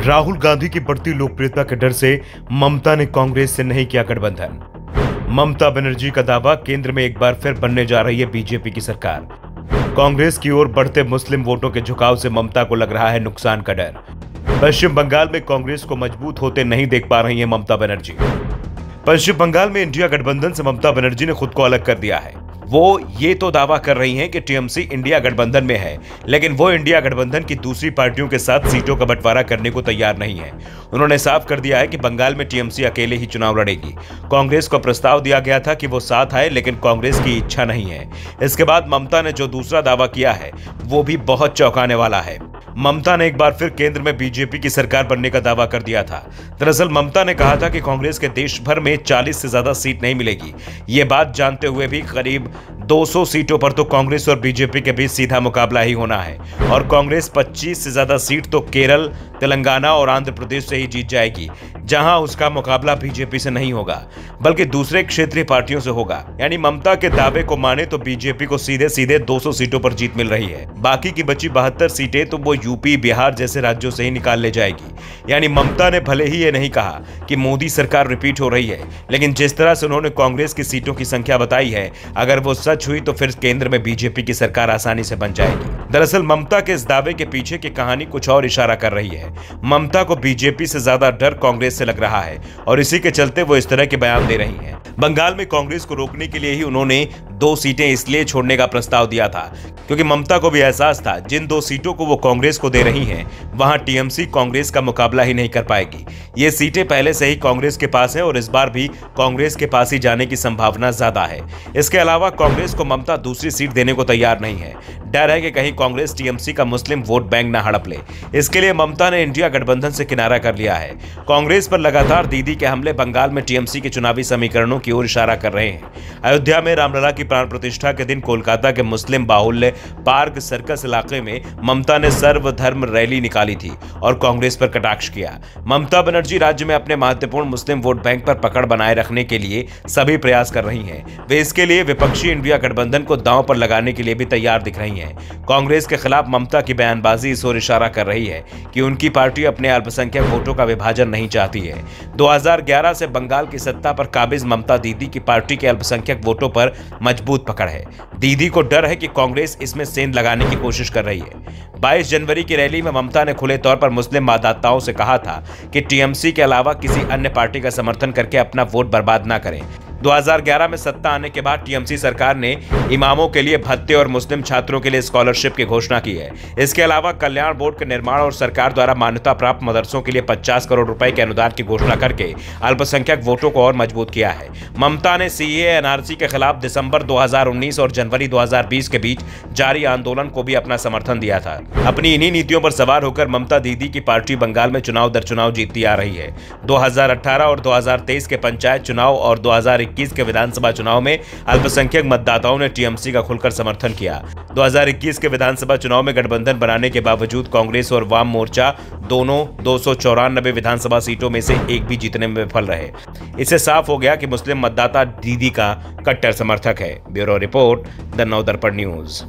राहुल गांधी की बढ़ती लोकप्रियता के डर से ममता ने कांग्रेस से नहीं किया गठबंधन। ममता बनर्जी का दावा, केंद्र में एक बार फिर बनने जा रही है बीजेपी की सरकार। कांग्रेस की ओर बढ़ते मुस्लिम वोटों के झुकाव से ममता को लग रहा है नुकसान का डर। पश्चिम बंगाल में कांग्रेस को मजबूत होते नहीं देख पा रही है ममता बनर्जी। पश्चिम बंगाल में इंडिया गठबंधन से ममता बनर्जी ने खुद को अलग कर दिया है। वो ये तो दावा कर रही हैं कि टीएमसी इंडिया गठबंधन में है, लेकिन वो इंडिया गठबंधन की दूसरी पार्टियों के साथ सीटों का बंटवारा करने को तैयार नहीं है। उन्होंने साफ कर दिया है कि बंगाल में टीएमसी अकेले ही चुनाव लड़ेगी। कांग्रेस को प्रस्ताव दिया गया था कि वो साथ आए, लेकिन कांग्रेस की इच्छा नहीं है। इसके बाद ममता ने जो दूसरा दावा किया है वो भी बहुत चौंकाने वाला है। ममता ने एक बार फिर केंद्र में बीजेपी की सरकार बनने का दावा कर दिया था। दरअसल ममता ने कहा था कि कांग्रेस के देश भर में 40 से ज्यादा सीट नहीं मिलेगी। ये बात जानते हुए भी करीब 200 सीटों पर तो कांग्रेस और बीजेपी के बीच सीधा मुकाबला ही होना है और कांग्रेस 25 से ज्यादा सीट तो केरल, तेलंगाना और आंध्र प्रदेश से ही जीत जाएगी, जहां उसका मुकाबला बीजेपी से नहीं होगा बल्कि दूसरे क्षेत्रीय पार्टियों से होगा। यानी ममता के दावे को माने तो बीजेपी को सीधे सीधे 200 सीटों पर जीत मिल रही है। बाकी की बची 72 सीटें तो वो यूपी, बिहार जैसे राज्यों से ही निकाल ले जाएगी। यानी ममता ने भले ही ये नहीं कहा कि मोदी सरकार रिपीट हो रही है, लेकिन जिस तरह से उन्होंने कांग्रेस की सीटों की संख्या बताई है, अगर वो सच हुई तो फिर केंद्र में बीजेपी की सरकार आसानी से बन जाएगी। दरअसल ममता के इस दावे के पीछे की कहानी कुछ और इशारा कर रही है। ममता को बीजेपी से ज्यादा डर कांग्रेस से लग रहा है और इसी के चलते वो इस तरह के बयान दे रही हैं। बंगाल में कांग्रेस को रोकने के लिए ही उन्होंने 2 सीटें इसलिए छोड़ने का प्रस्ताव दिया था क्योंकि ममता को भी एहसास था जिन 2 सीटों को वो कांग्रेस को दे रही हैं, वहां टीएमसी कांग्रेस का मुकाबला ही नहीं कर पाएगी। ये सीटें पहले से ही कांग्रेस के पास है और इस बार भी कांग्रेस के पास ही जाने की संभावना ज्यादा है। इसके अलावा कांग्रेस को ममता दूसरी सीट देने को तैयार नहीं है। डर है कि कहीं कांग्रेस टीएमसी का मुस्लिम वोट बैंक न हड़प ले। इसके लिए ममता ने इंडिया गठबंधन से किनारा कर लिया है। कांग्रेस पर लगातार दीदी के हमले बंगाल में टीएमसी के चुनावी समीकरणों की ओर इशारा कर रहे हैं। अयोध्या में रामलला की प्राण प्रतिष्ठा के दिन कोलकाता के मुस्लिम बाहुल्य पार्क सर्कस इलाके में ममता ने सर्वधर्म रैली निकाली थी और कांग्रेस पर कटाक्ष किया। ममता बनर्जी राज्य में अपने महत्वपूर्ण मुस्लिम वोट बैंक पर पकड़ बनाए रखने के लिए सभी प्रयास कर रही हैं। वे इसके लिए विपक्षी इंडिया गठबंधन को दांव पर लगाने के लिए भी तैयार दिख रही हैं। कांग्रेस के खिलाफ ममता की बयानबाजी इस ओर इशारा कर रही है कि उनकी पार्टी अपने अल्पसंख्यक वोटों का विभाजन नहीं चाहती है। 2011 से बंगाल की सत्ता पर काबिज ममता दीदी की पार्टी के अल्पसंख्यक वोटों पर मजबूत पकड़ है। दीदी को डर है कि कांग्रेस इसमें सेंध लगाने की कोशिश कर रही है। 22 जनवरी की रैली में ममता ने खुले तौर पर मुस्लिम मतदाताओं से कहा था कि टीएमसी के अलावा किसी अन्य पार्टी का समर्थन करके अपना वोट बर्बाद न करें। 2011 में सत्ता आने के बाद टीएमसी सरकार ने इमामों के लिए भत्ते और मुस्लिम छात्रों के लिए स्कॉलरशिप की घोषणा की है। इसके अलावा कल्याण बोर्ड के निर्माण और सरकार द्वारा मान्यता प्राप्त मदरसों के लिए 50 करोड़ रुपए के अनुदान की घोषणा करके अल्पसंख्यक वोटों को और मजबूत किया है। ममता ने सीएए एनआरसी के खिलाफ दिसंबर 2019 और जनवरी 2020 के बीच जारी आंदोलन को भी अपना समर्थन दिया था। अपनी इन्हीं नीतियों पर सवार होकर ममता दीदी की पार्टी बंगाल में चुनाव दर चुनाव जीतती आ रही है। 2018 और 2023 के पंचायत चुनाव और 2021 के विधानसभा चुनाव में अल्पसंख्यक मतदाताओं ने टीएमसी का खुलकर समर्थन किया। 2021 के विधानसभा चुनाव में गठबंधन बनाने के बावजूद कांग्रेस और वाम मोर्चा दोनों 294 विधानसभा सीटों में से एक भी जीतने में विफल रहे। इससे साफ हो गया कि मुस्लिम मतदाता दीदी का कट्टर समर्थक है। Bureau report, the Navdarpan news.